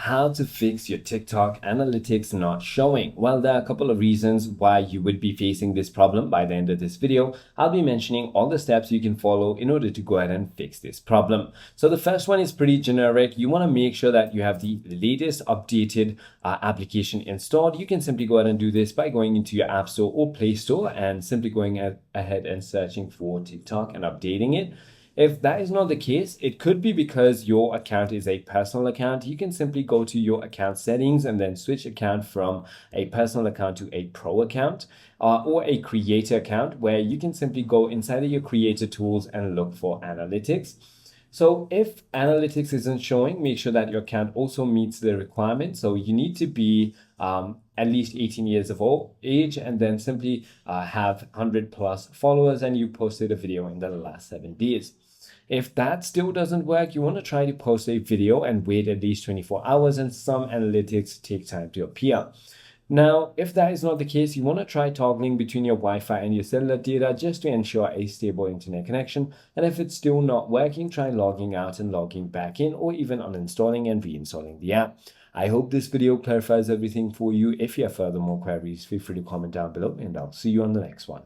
How to fix your TikTok analytics not showing. Well, there are a couple of reasons why you would be facing this problem. By the end of this video, I'll be mentioning all the steps you can follow in order to go ahead and fix this problem. So the first one is pretty generic. You want to make sure that you have the latest updated application installed. You can simply go ahead and do this by going into your App Store or Play Store and simply going ahead and searching for TikTok and updating it. If that is not the case, it could be because your account is a personal account. You can simply go to your account settings and then switch account from a personal account to a pro account or a creator account, where you can simply go inside of your creator tools and look for analytics. So if analytics isn't showing, make sure that your account also meets the requirement. So you need to be at least 18 years of age and then simply have 100 plus followers and you posted a video in the last 7 days. If that still doesn't work, you want to try to post a video and wait at least 24 hours, and some analytics take time to appear. Now, if that is not the case, you want to try toggling between your Wi-Fi and your cellular data just to ensure a stable internet connection. And if it's still not working, try logging out and logging back in, or even uninstalling and reinstalling the app. I hope this video clarifies everything for you. If you have further more queries, feel free to comment down below and I'll see you on the next one.